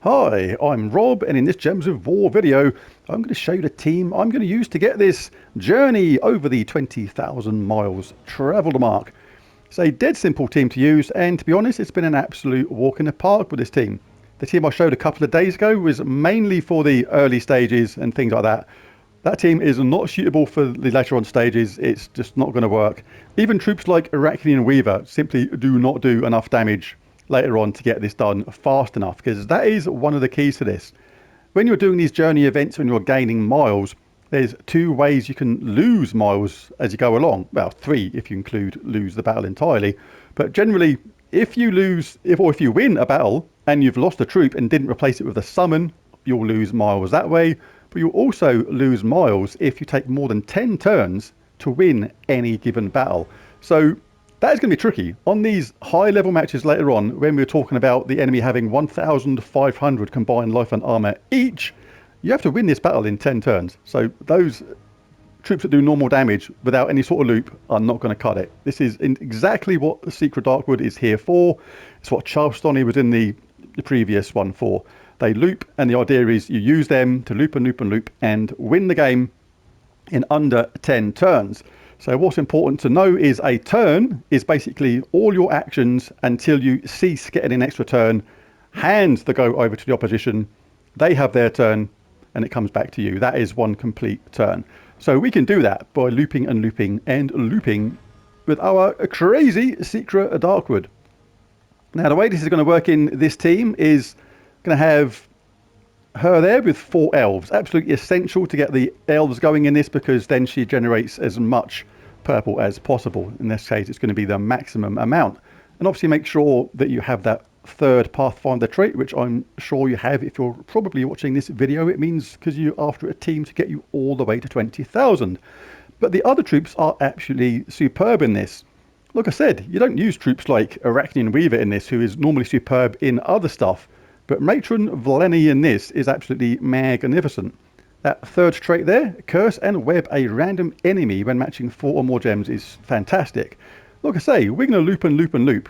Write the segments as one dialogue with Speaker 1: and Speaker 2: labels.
Speaker 1: Hi, I'm Rob, and in this Gems of War video, I'm going to show you the team I'm going to use to get this journey over the 20,000 miles travelled mark. It's a dead simple team to use, and to be honest, it's been an absolute walk in the park with this team. The team I showed a couple of days ago was mainly for the early stages and things like that. That team is not suitable for the later on stages. It's just not going to work. Even troops like Arachnian Weaver simply do not do enough damage later on to get this done fast enough, because that is one of the keys to this. When you're doing these journey events, when you're gaining miles, there's two ways you can lose miles as you go along. Well, three if you include lose the battle entirely. But generally, if you win a battle and you've lost a troop and didn't replace it with a summon, you'll lose miles that way. But you'll also lose miles if you take more than 10 turns to win any given battle. So that is going to be tricky. On these high level matches later on, when we're talking about the enemy having 1,500 combined life and armor each, you have to win this battle in 10 turns. So those troops that do normal damage without any sort of loop are not going to cut it. This is exactly what the Secret Darkwood is here for. It's what Charleston was in the previous one for. They loop, and the idea is you use them to loop and loop and loop and win the game in under 10 turns. So what's important to know is a turn is basically all your actions until you cease getting an extra turn, hand the go over to the opposition, they have their turn, and it comes back to you. That is one complete turn. So we can do that by looping and looping and looping with our crazy Secret Darkwood. Now the way this is going to work in this team is going to have her there with 4 elves. Absolutely essential to get the elves going in this, because then she generates as much purple as possible. In this case, it's going to be the maximum amount. And obviously make sure that you have that third Pathfinder trait, which I'm sure you have. If you're probably watching this video, it means because you're after a team to get you all the way to 20,000. But the other troops are absolutely superb in this. Like I said, you don't use troops like Arachnian Weaver in this, who is normally superb in other stuff. But Matron Vlenny in this is absolutely magnificent. That third trait there, curse and web a random enemy when matching 4 or more gems, is fantastic. Like I say, we're going to loop and loop and loop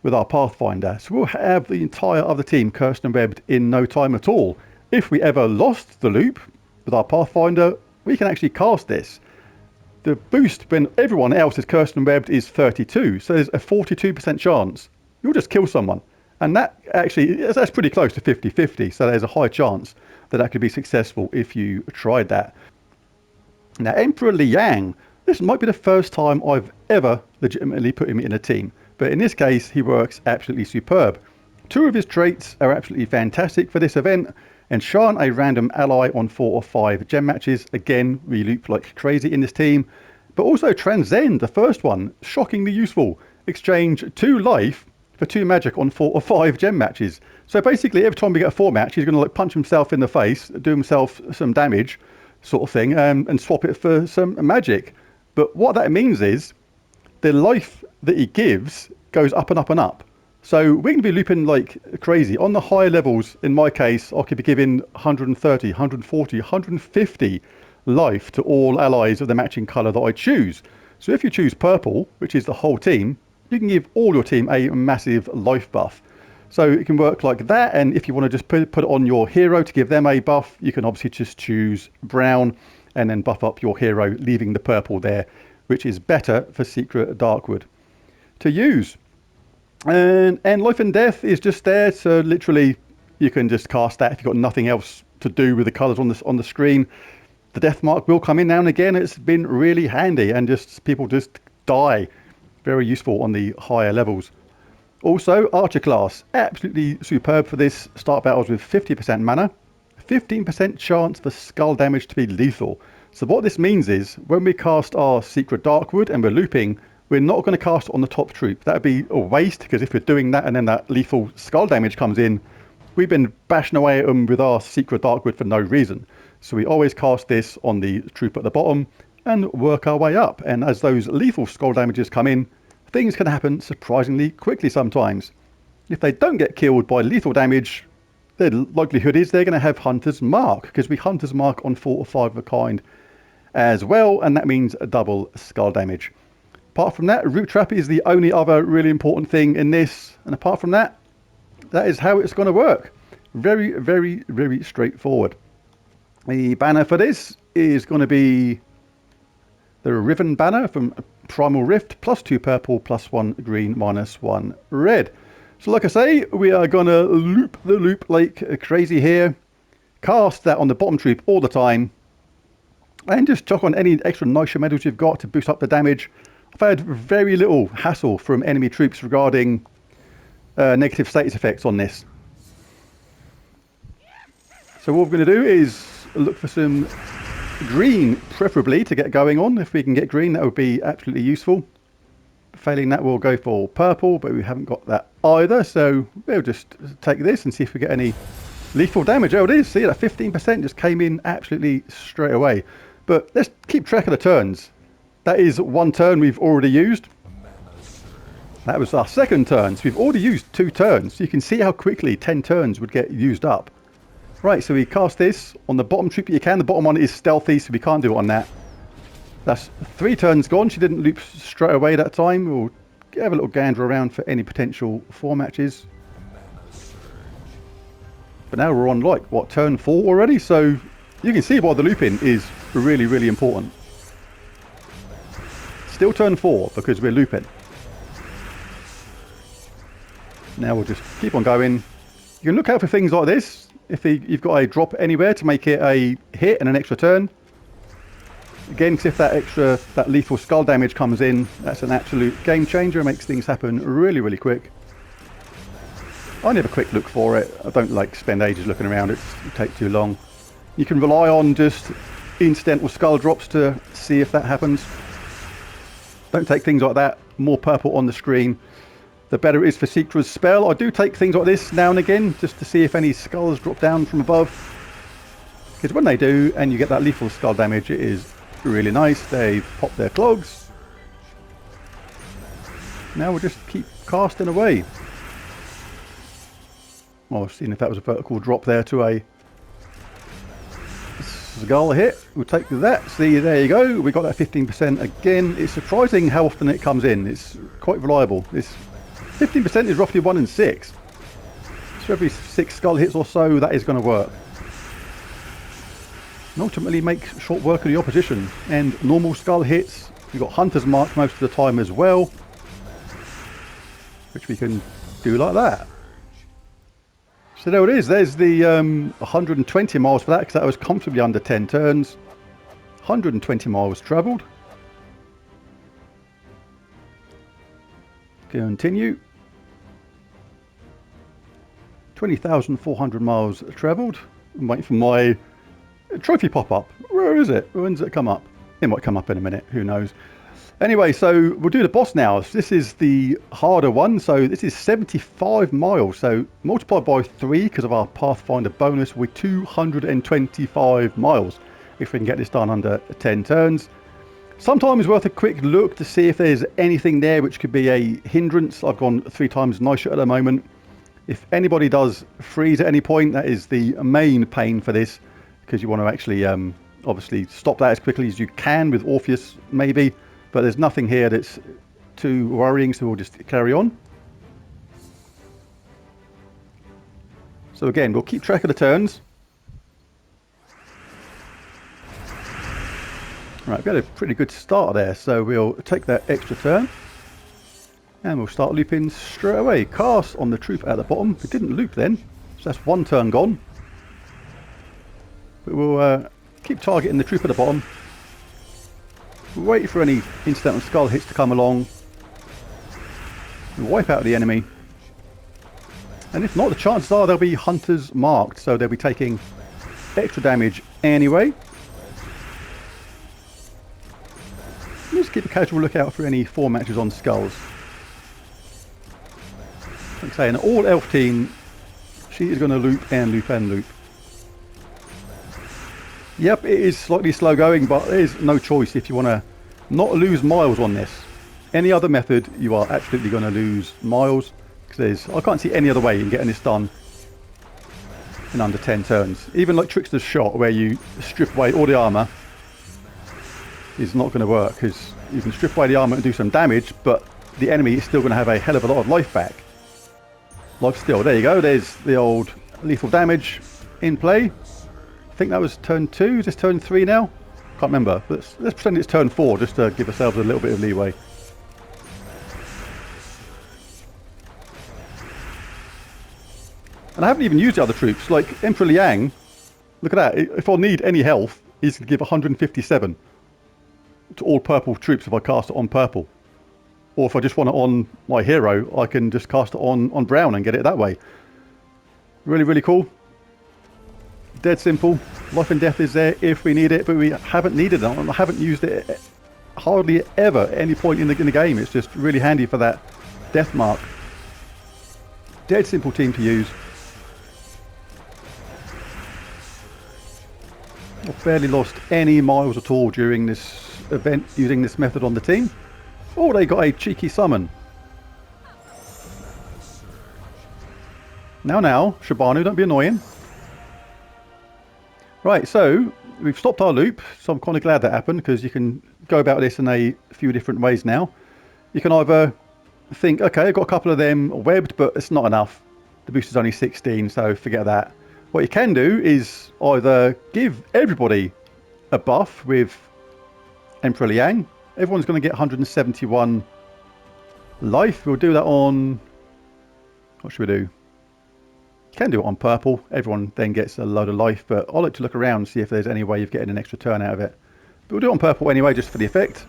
Speaker 1: with our Pathfinder. So we'll have the entire other team cursed and webbed in no time at all. If we ever lost the loop with our Pathfinder, we can actually cast this. The boost when everyone else is cursed and webbed is 32. So there's a 42% chance you'll just kill someone. And that actually, that's pretty close to 50-50. So there's a high chance that that could be successful if you tried that. Now, Emperor Liang, this might be the first time I've ever legitimately put him in a team. But in this case, he works absolutely superb. 2 of his traits are absolutely fantastic for this event. Enchant a random ally on 4 or 5 gem matches. Again, we loop like crazy in this team. But also Transcend, the first one, shockingly useful. Exchange 2 life for 2 magic on 4 or 5 gem matches. So basically every time we get a 4 match, he's going to like punch himself in the face, do himself some damage sort of thing, and swap it for some magic. But what that means is the life that he gives goes up and up and up. So we're going to be looping like crazy. On the higher levels, in my case, I could be giving 130, 140, 150 life to all allies of the matching colour that I choose. So if you choose purple, which is the whole team, you can give all your team a massive life buff. So it can work like that, and if you want to just put it on your hero to give them a buff, you can obviously just choose brown and then buff up your hero, leaving the purple there, which is better for Secret Darkwood to use. And Life and Death is just there, so literally you can just cast that if you've got nothing else to do with the colours on the screen. The death mark will come in now and again. It's been really handy, and just people just die. Very useful on the higher levels. Also, Archer class, absolutely superb for this. Start battles with 50% mana, 15% chance for skull damage to be lethal. So what this means is, when we cast our Secret Darkwood and we're looping, we're not going to cast on the top troop. That would be a waste, because if we're doing that and then that lethal skull damage comes in, we've been bashing away at them with our Secret Darkwood for no reason. So we always cast this on the troop at the bottom and work our way up. And as those lethal skull damages come in, things can happen surprisingly quickly sometimes. If they don't get killed by lethal damage, the likelihood is they're going to have Hunter's Mark, because we Hunter's Mark on 4 or 5 of a kind as well, and that means a double skull damage. Apart from that, root trap is the only other really important thing in this. And apart from that, that is how it's going to work. Very, very, very straightforward. The banner for this is going to be the Riven banner from Primal Rift, +2 purple, +1 green, -1 red. So like I say, we are going to loop the loop like crazy here. Cast that on the bottom troop all the time. And just chuck on any extra nicer medals you've got to boost up the damage. I've had very little hassle from enemy troops regarding negative status effects on this. So what we're going to do is look for some green, preferably, to get going on. If we can get green, that would be absolutely useful. Failing that, we'll go for purple, but we haven't got that either. So we'll just take this and see if we get any lethal damage. There it is. See, that 15% just came in absolutely straight away. But let's keep track of the turns. That is one turn we've already used. That was our second turn. So we've already used 2 turns. So you can see how quickly 10 turns would get used up. Right, so we cast this on the bottom troop that you can. The bottom one is stealthy, so we can't do it on that. That's 3 turns gone. She didn't loop straight away that time. We'll have a little gander around for any potential 4 matches. But now we're on, like, what, turn 4 already? So you can see why the looping is really, really important. Still turn 4 because we're looping. Now we'll just keep on going. You can look out for things like this. If you've got a drop anywhere to make it a hit and an extra turn. Again, because if that lethal skull damage comes in, that's an absolute game changer. It makes things happen really, really quick. I only have a quick look for it. I don't like spend ages looking around. It takes too long. You can rely on just incidental skull drops to see if that happens. Don't take things like that. More purple on the screen, the better it is for Seekra's spell. I do take things like this now and again just to see if any skulls drop down from above. Because when they do, and you get that lethal skull damage, it is really nice. They pop their clogs. Now we'll just keep casting away. Well, I've seen if that was a vertical drop there to a skull hit. We'll take that. See, there you go. We got that 15% again. It's surprising how often it comes in. It's quite reliable. This 15% is roughly 1 in 6. So every 6 skull hits or so, that is going to work. And ultimately make short work of the opposition. And normal skull hits. We've got Hunter's Mark most of the time as well, which we can do like that. So there it is. There's the 120 miles for that, because that was comfortably under 10 turns. 120 miles travelled. Continue. 20,400 miles travelled. I'm waiting for my trophy pop-up. Where is it? When does it come up? It might come up in a minute. Who knows? Anyway, so we'll do the boss now. This is the harder one. So this is 75 miles. So multiplied by 3 because of our Pathfinder bonus, we're 225 miles. If we can get this done under 10 turns. Sometimes worth a quick look to see if there's anything there which could be a hindrance. I've gone 3 times nicer at the moment. If anybody does freeze at any point, that is the main pain for this, because you want to actually obviously stop that as quickly as you can with Orpheus maybe. But there's nothing here that's too worrying, so we'll just carry on. So again, we'll keep track of the turns. Right, we've got a pretty good start there, so we'll take that extra turn. And we'll start looping straight away. Cast on the troop at the bottom. We didn't loop then, so that's 1 turn gone. But we'll keep targeting the troop at the bottom. We'll wait for any incidental skull hits to come along. We'll wipe out the enemy. And if not, the chances are they'll be hunters marked, so they'll be taking extra damage anyway. Just keep a casual lookout for any 4 matches on skulls. Like I say, an all elf team, she is going to loop and loop and loop. Yep, it is slightly slow going, but there's no choice if you want to not lose miles on this. Any other method, you are absolutely going to lose miles. Because I can't see any other way in getting this done in under 10 turns. Even like Trickster's Shot, where you strip away all the armour, is not going to work, because you can strip away the armor and do some damage, but the enemy is still going to have a hell of a lot of life back. Life steal, there you go, there's the old lethal damage in play. I think that was turn 2, is this turn 3 now? Can't remember, but let's pretend it's turn 4 just to give ourselves a little bit of leeway. And I haven't even used the other troops, like Emperor Liang, look at that, if I need any health, he's going to give 157 to all purple troops if I cast it on purple. Or if I just want it on my hero, I can just cast it on brown and get it that way. Really, really cool. Dead simple. Life and death is there if we need it, but we haven't needed it. I haven't used it hardly ever at any point in the game. It's just really handy for that death mark. Dead simple team to use. I've barely lost any miles at all during this event using this method on the team. Oh, they got a cheeky summon. Now, Shibanu, don't be annoying. Right, so we've stopped our loop, so I'm kind of glad that happened, because you can go about this in a few different ways now. You can either think, okay, I've got a couple of them webbed, but it's not enough. The boost is only 16, so forget that. What you can do is either give everybody a buff with Emperor Liang. Everyone's going to get 171 life. We'll do that on... what should we do? You can do it on purple. Everyone then gets a load of life, but I like to look around and see if there's any way of getting an extra turn out of it. But we'll do it on purple anyway, just for the effect.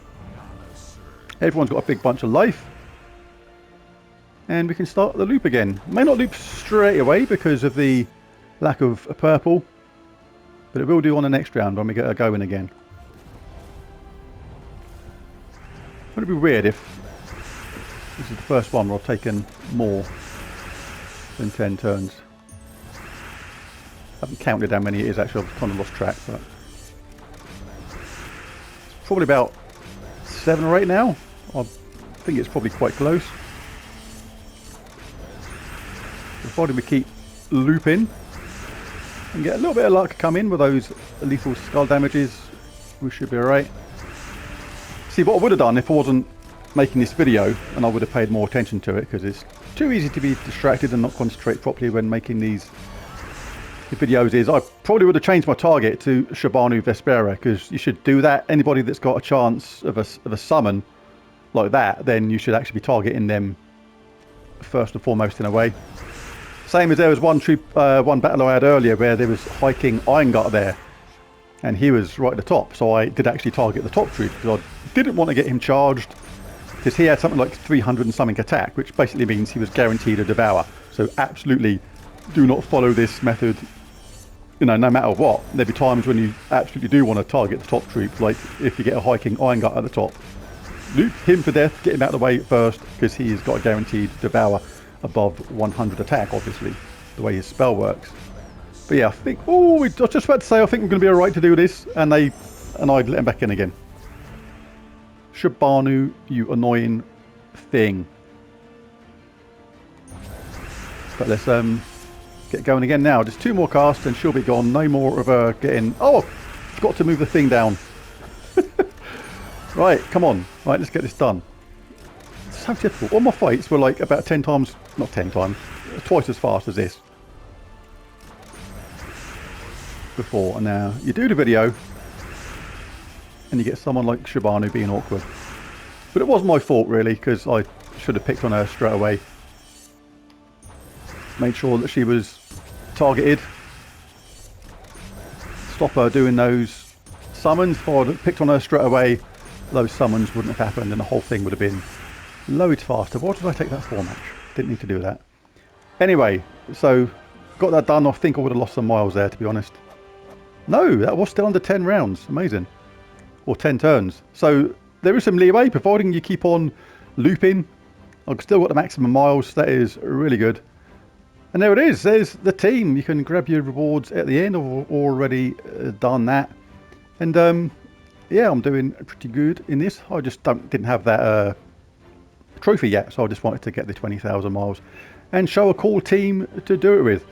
Speaker 1: Everyone's got a big bunch of life. And we can start the loop again. May not loop straight away because of the lack of a purple, but it will do on the next round when we get her going again. Wouldn't it be weird if this is the first one where I've taken more than 10 turns? I haven't counted how many it is actually, I've kind of lost track, but it's probably about 7 or 8 now. I think it's probably quite close. Provided we keep looping and get a little bit of luck come in with those lethal skull damages, we should be alright. See, what I would have done if I wasn't making this video, and I would have paid more attention to it, because it's too easy to be distracted and not concentrate properly when making these videos, is I probably would have changed my target to Shibanu Vespera, because you should do that. Anybody that's got a chance of a summon like that, then you should actually be targeting them first and foremost in a way. Same as there was one battle I had earlier where there was hiking Iron Gut there, and he was right at the top, so I did actually target the top troop because I didn't want to get him charged, because he had something like 300 and something attack, which basically means he was guaranteed a devour. So absolutely do not follow this method, you know, no matter what. There'll be times when you absolutely do want to target the top troop, like if you get a hiking Iron Gut at the top. Loop him to death, get him out of the way first, because he's got a guaranteed devour above 100 attack, obviously, the way his spell works. But yeah, I think, oh, I was just about to say, I think we're going to be alright to do this, and I'd let him back in again. Shibanu, you annoying thing. But let's get going again now. Just 2 more casts and she'll be gone. No more of her getting... oh, I forgot to move the thing down. Right, come on. Right, let's get this done. It's so difficult. All my fights were like about 10 times... not 10 times. Twice as fast as this. Before, and now you do the video and you get someone like Shibanu being awkward. But it wasn't my fault really, because I should have picked on her straight away. Made sure that she was targeted. Stop her doing those summons. If I'd picked on her straight away, those summons wouldn't have happened and the whole thing would have been loads faster. Why did I take that 4 match? Didn't need to do that. Anyway, so got that done. I think I would have lost some miles there, to be honest. No, that was still under 10 rounds. Amazing. Or 10 turns. So there is some leeway, providing you keep on looping. I've still got the maximum miles. That is really good. And there it is. There's the team. You can grab your rewards at the end. I've already done that. And yeah, I'm doing pretty good in this. I just didn't have that trophy yet. So I just wanted to get the 20,000 miles and show a cool team to do it with.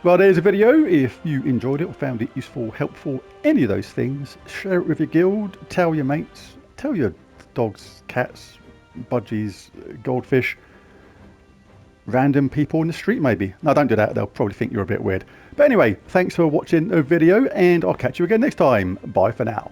Speaker 1: Well, there's a video. If you enjoyed it or found it useful, helpful, any of those things, share it with your guild, tell your mates, tell your dogs, cats, budgies, goldfish, random people in the street maybe. No, don't do that. They'll probably think you're a bit weird. But anyway, thanks for watching the video, and I'll catch you again next time. Bye for now.